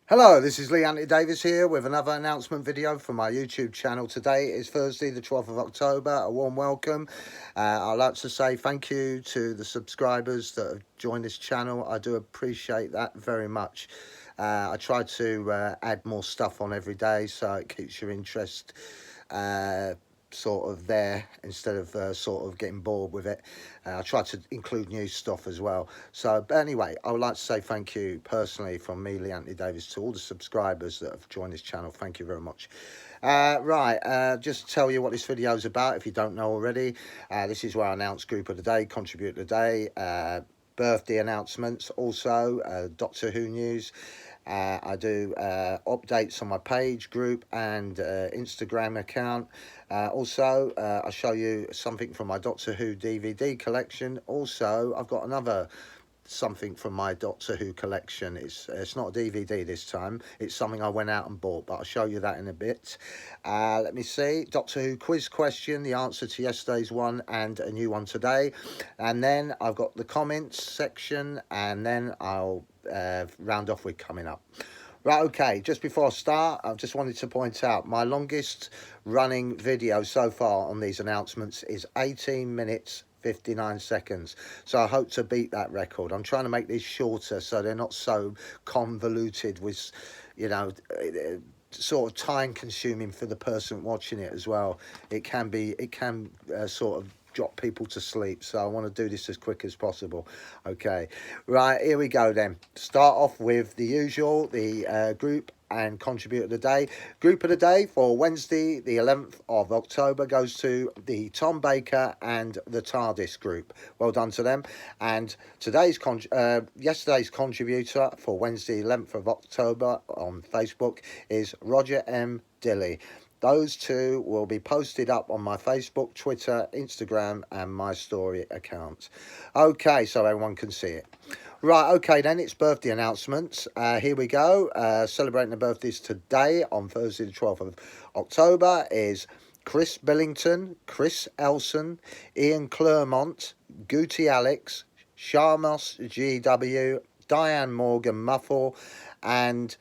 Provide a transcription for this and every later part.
Hello, this is Lee Anthony Davis here with another announcement video from my YouTube channel. Today is Thursday, the 12th of October. A warm welcome. I'd like to say thank you to the subscribers that have joined this channel. I do appreciate that very much. I try to add more stuff on every day so it keeps your interest sort of there instead of sort of getting bored with it. I try to include new stuff as well. So but anyway, I would like to say thank you personally from me, Lee Anthony Davis, to all the subscribers that have joined this channel. Thank you very much. Just to tell you what this video is about if you don't know already. This is where I announce group of the day, contribute of the day, birthday announcements, also Doctor Who news. I do updates on my page, group and Instagram account. Also, I show you something from my Doctor Who DVD collection. Also, I've got another something from my Doctor Who collection. It's not a DVD this time. It's something I went out and bought, but I'll show you that in a bit. Let me see. Doctor Who quiz question, the answer to yesterday's one and a new one today. And then I've got the comments section, and then I'll round off with coming up. Right, okay, just before I start, I just wanted to point out my longest running video so far on these announcements is 18 minutes 59 seconds, so I hope to beat that record. I'm trying to make these shorter so they're not so convoluted with, you know, sort of time consuming for the person watching it as well. It can sort of drop people to sleep, so I want to do this as quick as possible. Okay, right, here we go then. Start off with the usual, the group and contribute of the day. Group of the day for Wednesday the 11th of October goes to the Tom Baker and the TARDIS group. Well done to them. And yesterday's contributor for Wednesday 11th of October on Facebook is Roger M. Dilly. Those two will be posted up on my Facebook, Twitter, Instagram and my story account. Okay, so everyone can see it. Right, okay then, it's birthday announcements. Here we go. Celebrating the birthdays today on Thursday the 12th of October is Chris Billington, Chris Elson, Ian Clermont, Guti Alex, Sharmos GW, Diane Morgan Muffle and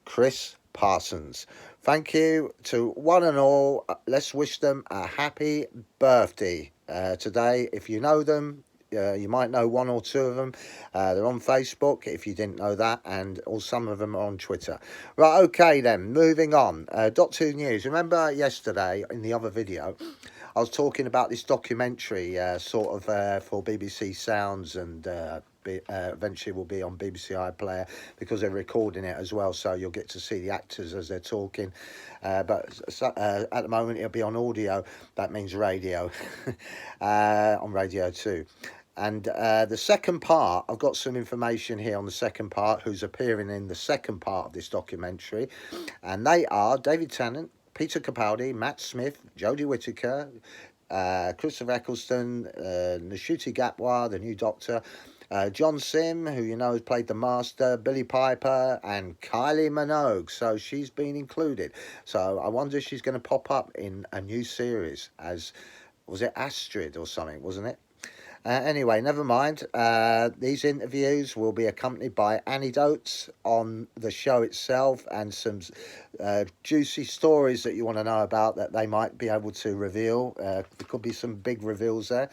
Chris Parsons. Thank you to one and all. Let's wish them a happy birthday today. If you know them, you might know one or two of them. They're on Facebook, if you didn't know that, and some of them are on Twitter. Right, okay then, moving on. Doctor Who news. Remember yesterday in the other video, I was talking about this documentary sort of for BBC Sounds and eventually will be on BBC iPlayer because they're recording it as well, so you'll get to see the actors as they're talking. But at the moment it'll be on audio, that means radio, on Radio 2. And the second part, I've got some information here on the second part, who's appearing in the second part of this documentary. And they are David Tennant, Peter Capaldi, Matt Smith, Jodie Whittaker, Christopher Eccleston, Ncuti Gatwa, the new Doctor, John Sim, who you know has played the Master, Billie Piper, and Kylie Minogue. So she's been included. So I wonder if she's going to pop up in a new series as, was it Astrid or something, wasn't it? Anyway, never mind. These interviews will be accompanied by anecdotes on the show itself and some juicy stories that you want to know about that they might be able to reveal. There could be some big reveals there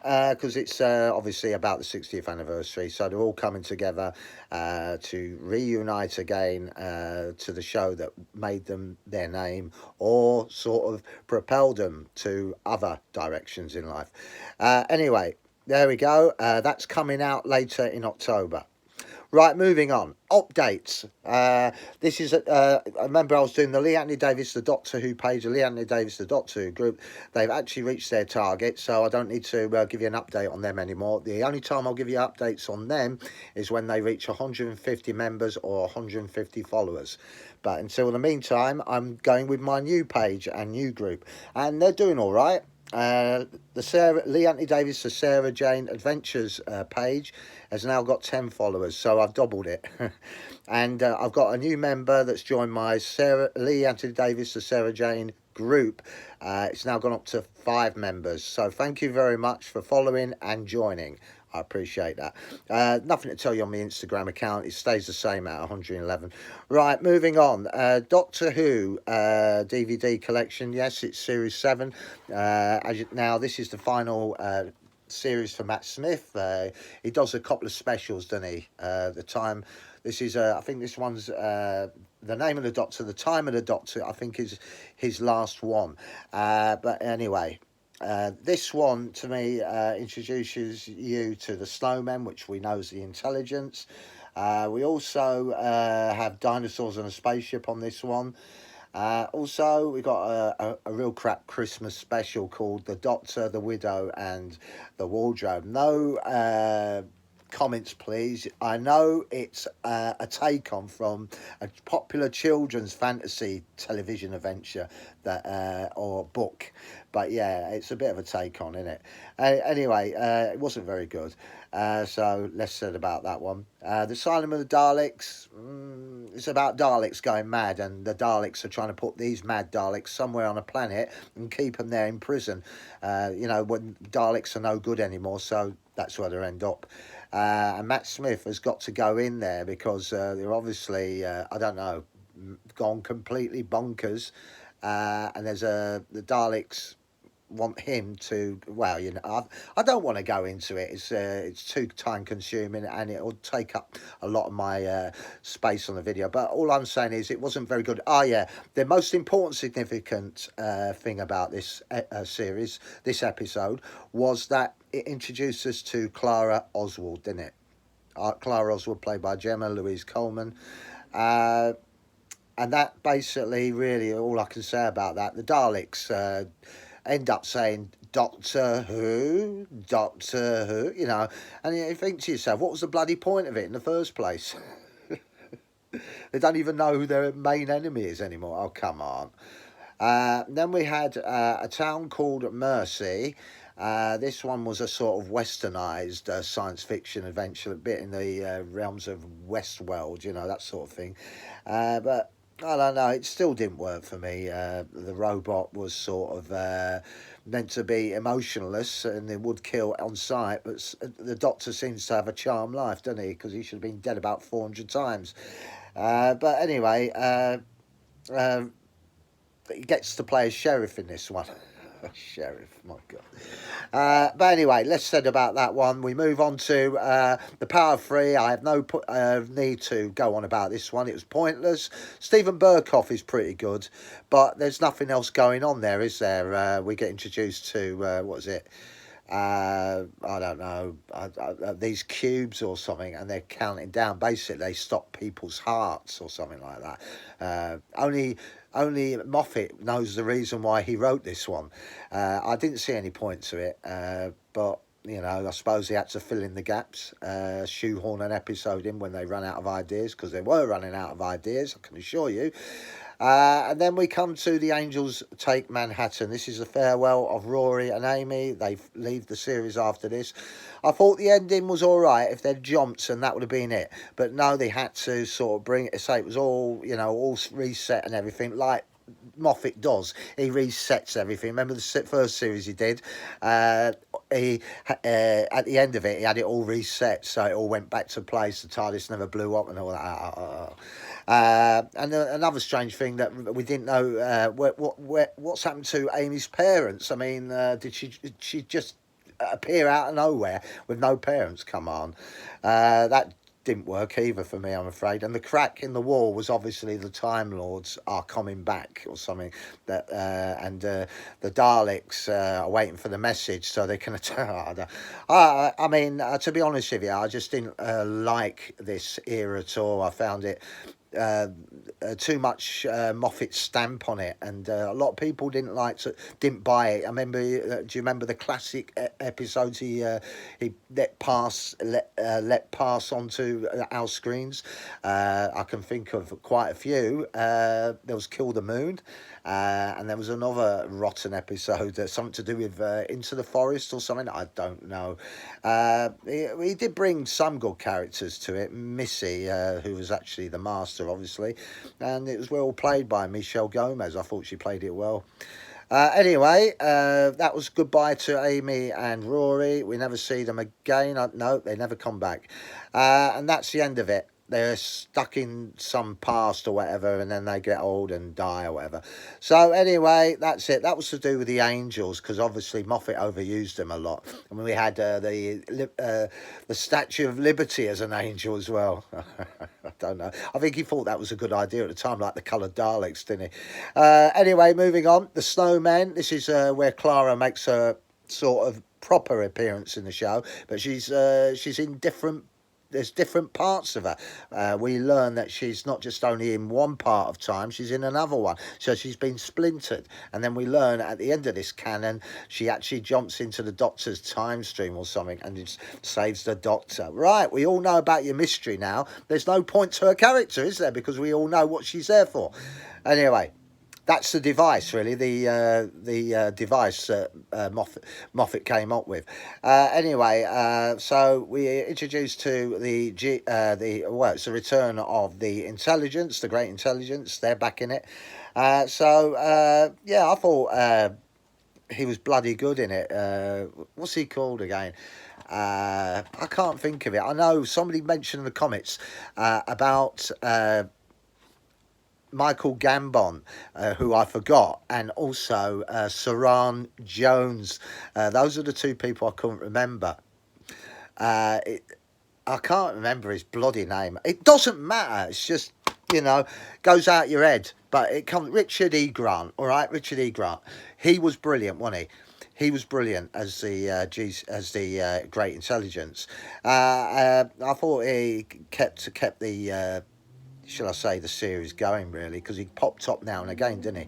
because it's obviously about the 60th anniversary, so they're all coming together to reunite again to the show that made them their name or sort of propelled them to other directions in life. Anyway, there we go. That's coming out later in October. Right, moving on. Updates. This is, I remember I was doing the Lee Anthony Davis, the Doctor Who page, the Lee Anthony Davis, the Doctor Who group. They've actually reached their target, so I don't need to give you an update on them anymore. The only time I'll give you updates on them is when they reach 150 members or 150 followers. But until the meantime, I'm going with my new page and new group, and they're doing all right. The Lee Anthony Davis, the Sarah Jane Adventures page has now got 10 followers, so I've doubled it. And I've got a new member that's joined my Lee Anthony Davis, the Sarah Jane group. It's now gone up to 5 members, so thank you very much for following and joining. I appreciate that. Nothing to tell you on my Instagram account. It stays the same at 111. Right, moving on. Doctor Who DVD collection. Yes, it's series 7. Now, this is the final series for Matt Smith. He does a couple of specials, doesn't he? The time. This is, I think this one's the name of the Doctor, the time of the Doctor, I think is his last one. But anyway, this one, to me, introduces you to the Snowmen, which we know is the intelligence. We also have dinosaurs on a spaceship on this one. Also, we got a real crap Christmas special called The Doctor, the Widow, and the Wardrobe. No comments, please. I know it's a take on from a popular children's fantasy television adventure that or book, but yeah, it's a bit of a take on, isn't it? Anyway, it wasn't very good, so less said about that one. The Asylum of the Daleks, it's about Daleks going mad, and the Daleks are trying to put these mad Daleks somewhere on a planet and keep them there in prison. You know, when Daleks are no good anymore, so that's where they end up. And Matt Smith has got to go in there because they're obviously, I don't know, gone completely bonkers. And there's the Daleks want him to, well, you know, I don't want to go into it. It's too time consuming and it'll take up a lot of my space on the video. But all I'm saying is it wasn't very good. Oh yeah, the most important significant thing about this series, this episode, was that it introduced us to Clara Oswald, didn't it? Clara Oswald, played by Gemma Louise Coleman. And that basically, really, all I can say about that. The Daleks end up saying Doctor Who, Doctor Who, you know, and you think to yourself, what was the bloody point of it in the first place? They don't even know who their main enemy is anymore. Oh, come on. Then we had a town called Mercy. This one was a sort of westernised science fiction adventure, a bit in the realms of Westworld, you know, that sort of thing. But I don't know, it still didn't work for me. The robot was sort of meant to be emotionless and it would kill on sight, but the Doctor seems to have a charmed life, doesn't he? Because he should have been dead about 400 times. But anyway, he gets to play a sheriff in this one. Sheriff, my God. But anyway, less said about that one. We move on to The Power of Three. I have no need to go on about this one. It was pointless. Stephen Burkoff is pretty good, but there's nothing else going on there, is there? We get introduced to, what is it? I don't know, these cubes or something, and they're counting down. Basically, they stop people's hearts or something like that. Only Moffat knows the reason why he wrote this one. I didn't see any point to it, but you know, I suppose he had to fill in the gaps, shoehorn an episode in when they ran out of ideas, because they were running out of ideas, I can assure you. And then we come to The Angels Take Manhattan. This is the farewell of Rory and Amy. They leave the series after this. I thought the ending was all right if they'd jumped and that would have been it. But no, they had to sort of bring it to say it was all, you know, all reset and everything, like Moffat does. He resets everything. Remember the first series he did? He at the end of it, he had it all reset, so it all went back to place. The TARDIS never blew up and all that. And another strange thing that we didn't know, what's happened to Amy's parents? I mean, did she just appear out of nowhere with no parents? Come on, that didn't work either for me, I'm afraid. And the crack in the wall was obviously the Time Lords are coming back or something. That and the Daleks are waiting for the message so they can attack. I mean, to be honest with you, I just didn't like this era at all. I found it too much Moffat stamp on it, and a lot of people didn't buy it. I remember, do you remember the classic episodes he let pass onto our screens? I can think of quite a few. There was Kill the Moon, and there was another rotten episode, something to do with Into the Forest or something. I don't know. He did bring some good characters to it. Missy, who was actually the master, obviously, and it was well played by Michelle Gomez. I thought she played it well. Anyway, that was goodbye to Amy and Rory. We never see them again. No, they never come back. And that's the end of it. They're stuck in some past or whatever, and then they get old and die or whatever. So anyway, that's it. That was to do with the Angels, because obviously Moffat overused them a lot. I mean, we had the Statue of Liberty as an angel as well. I don't know. I think he thought that was a good idea at the time, like the coloured Daleks, didn't he? Anyway, moving on. The Snowmen. This is where Clara makes her sort of proper appearance in the show, but she's in different. There's different parts of her. We learn that she's not just only in one part of time, she's in another one. So she's been splintered. And then we learn at the end of this canon, she actually jumps into the Doctor's time stream or something and just saves the Doctor. Right, we all know about your mystery now. There's no point to her character, is there? Because we all know what she's there for. Anyway, that's the device, really, the device that Moffat came up with. Anyway, so we introduced to it's the return of the intelligence, the great intelligence. They're back in it. Yeah, I thought he was bloody good in it. What's he called again? I can't think of it. I know somebody mentioned in the comments about Michael Gambon, who I forgot, and also Saran Jones. Those are the two people I couldn't remember. I can't remember his bloody name. It doesn't matter. It's just, goes out your head. But it comes Richard E. Grant, all right? Richard E. Grant. He was brilliant, wasn't he? He was brilliant as the Great Intelligence. I thought he kept the shall I say, the series going, really, because he popped up now and again, didn't he?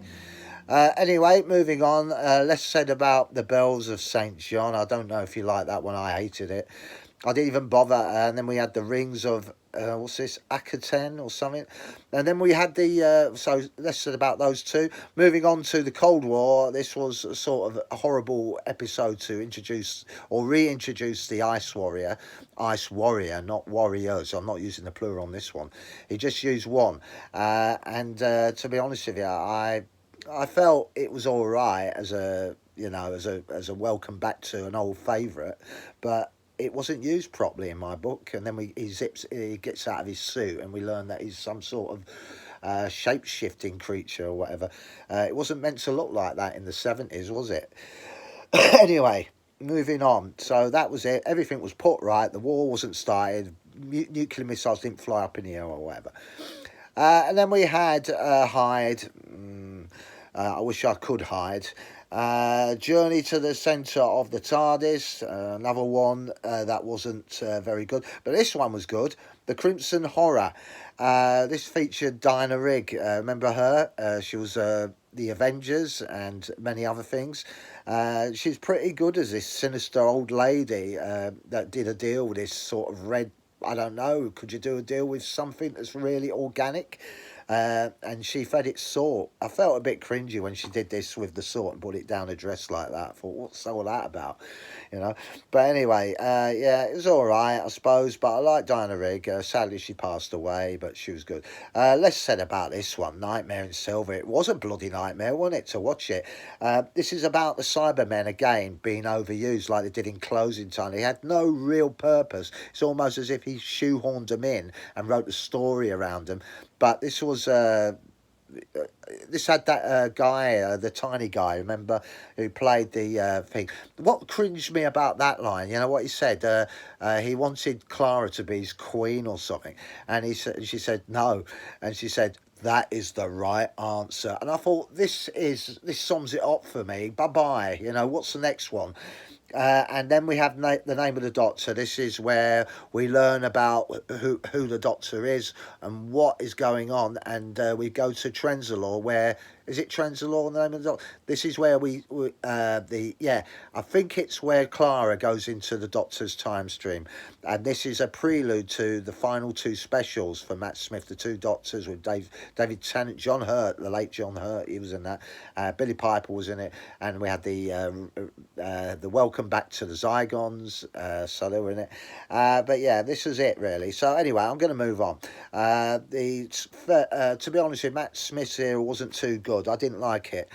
Anyway, moving on, less said about the Bells of St. John. I don't know if you like that one. I hated it. I didn't even bother. And then we had the Rings of, what's this, Akaten or something. And then we had so less said about those two. Moving on to the Cold War, this was a sort of a horrible episode to introduce or reintroduce the Ice Warrior, not warriors. I'm not using the plural on this one. He just used one. To be honest with you, I felt it was all right as a welcome back to an old favourite, but it wasn't used properly in my book. And then he gets out of his suit, and we learn that he's some sort of shape-shifting creature or whatever. It wasn't meant to look like that in the 70s, was it? Anyway, moving on. So that was it. Everything was put right. The war wasn't started. Nuclear missiles didn't fly up in the air or whatever. And then we had Hyde. I wish I could hide. Journey to the Centre of the TARDIS, another one that wasn't very good. But this one was good. The Crimson Horror. This featured Diana Rigg. Remember her? She was the Avengers and many other things. She's pretty good as this sinister old lady that did a deal with this sort of red, I don't know, could you do a deal with something that's really organic? And she fed it salt. I felt a bit cringy when she did this with the salt and put it down a dress like that. I thought, what's all that about? But anyway, yeah, it was all right, I suppose. But I like Diana Rigg. Sadly, she passed away, but she was good. Less said about this one, Nightmare in Silver. It was a bloody nightmare, wasn't it, to watch it? This is about the Cybermen, again, being overused like they did in Closing Time. They had no real purpose. It's almost as if he shoehorned them in and wrote a story around them. But this was this had that guy, the tiny guy, remember, who played the thing. What cringed me about that line, you know what he said? He wanted Clara to be his queen or something, and she said no, and she said, that is the right answer. And I thought, this sums it up for me. Bye bye. What's the next one? And then we have the name of the Doctor. This is where we learn about who the Doctor is and what is going on. And we go to Trenzalore, where... Is it Trenzalore, the name of the Doctor? This is where I think it's where Clara goes into the Doctor's time stream. And this is a prelude to the final two specials for Matt Smith, the two Doctors, with David Tennant, John Hurt, the late John Hurt, he was in that. Billy Piper was in it. And we had the Welcome Back to the Zygons, so they were in it. But yeah, this is it, really. So anyway, I'm going to move on. To be honest with you, Matt Smith here wasn't too good. good. I didn't like it.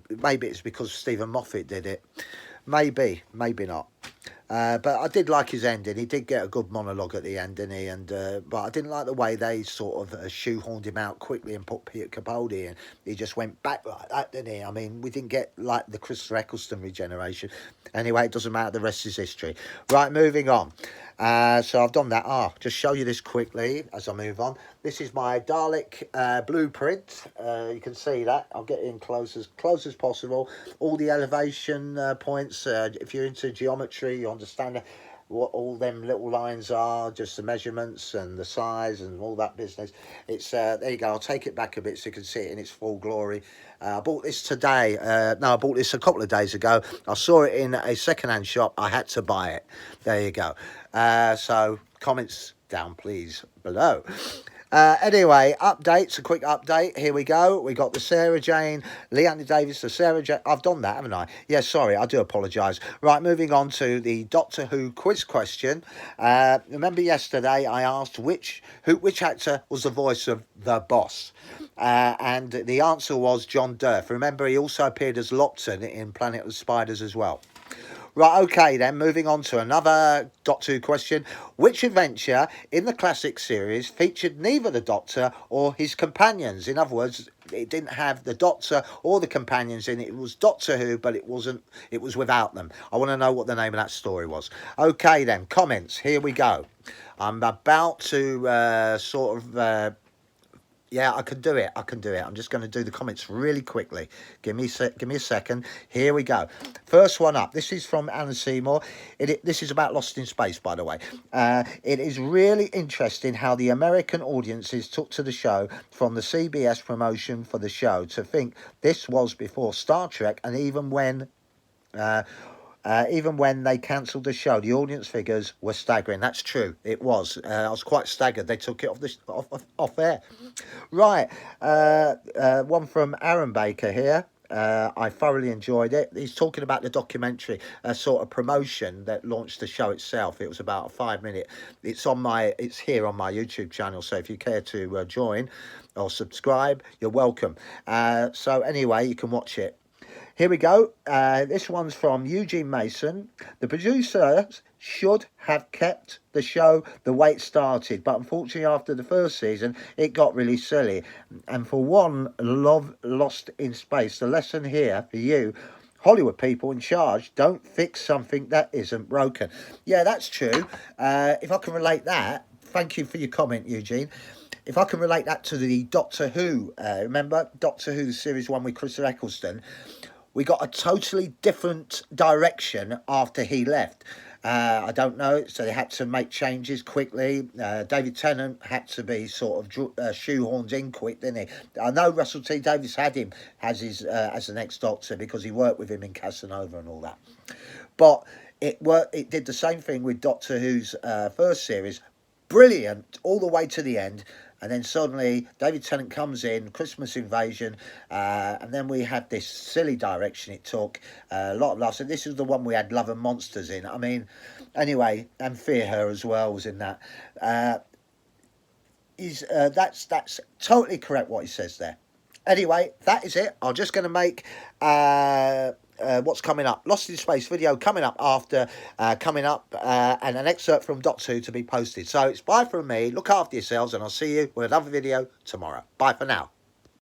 Maybe it's because Stephen Moffat did it. Maybe, maybe not. But I did like his ending. He did get a good monologue at the end, didn't he? And but I didn't like the way they sort of shoehorned him out quickly and put Peter Capaldi in. He just went back like that, didn't he? I mean, we didn't get like the Christopher Eccleston regeneration. Anyway, it doesn't matter. The rest is history. Right, moving on. So I've done that. Just show you this quickly as I move on. This is my Dalek blueprint. You can see that. I'll get in close as possible. All the elevation points. If you're into geometry, you understand what all them little lines are, just the measurements and the size and all that business. It's there you go. I'll take it back a bit so you can see it in its full glory. I bought this today. No, I bought this a couple of days ago. I saw it in a second-hand shop. I had to buy it. There you go. So comments down, please, below. Anyway, updates, a quick update. Here we go. We got the Sarah Jane, Lee Anthony Davis, the Sarah Jane. I've done that, haven't I? Yeah, sorry, I do apologise. Right, moving on to the Doctor Who quiz question. Remember yesterday I asked which actor was the voice of the boss? And the answer was John Durf. Remember, he also appeared as Lopton in Planet of the Spiders as well. Right, okay then, moving on to another Doctor Who question. Which adventure in the classic series featured neither the Doctor or his companions? In other words, it didn't have the Doctor or the companions in it. It was Doctor Who, but it was without them. I want to know what the name of that story was. Okay then, comments, here we go. I'm about to yeah, I can do it. I'm just going to do the comments really quickly. Give me a second. Here we go. First one up. This is from Alan Seymour. This is about Lost in Space, by the way. It is really interesting how the American audiences took to the show from the CBS promotion for the show to think this was before Star Trek, and even when they cancelled the show, the audience figures were staggering. That's true. It was. I was quite staggered. They took it off air. Right. One from Aaron Baker here. I thoroughly enjoyed it. He's talking about the documentary, sort of promotion that launched the show itself. It was about a 5-minute. It's here on my YouTube channel. So if you care to join or subscribe, you're welcome. So anyway, you can watch it. Here we go. This one's from Eugene Mason. The producers should have kept the show the way it started, but unfortunately after the first season, it got really silly. And for one, love Lost in Space. The lesson here for you, Hollywood people in charge, don't fix something that isn't broken. Yeah, that's true. If I can relate that, thank you for your comment, Eugene. If I can relate that to the Doctor Who, remember Doctor Who, the series one with Christopher Eccleston, we got a totally different direction after he left. I don't know, so they had to make changes quickly. David Tennant had to be sort of shoehorned in quick, didn't he? I know Russell T Davies had him as the next Doctor because he worked with him in Casanova and all that. But it did the same thing with Doctor Who's first series. Brilliant all the way to the end. And then suddenly David Tennant comes in, Christmas Invasion, and then we had this silly direction it took. A lot of laughs. And this is the one we had Love and Monsters in. I mean, anyway, and Fear Her as well was in that. That's totally correct what he says there. Anyway, that is it. I'm just going to make what's coming up. Lost in Space video coming up after and an excerpt from Doctor Who to be posted. So it's bye from me. Look after yourselves and I'll see you with another video tomorrow. Bye for now.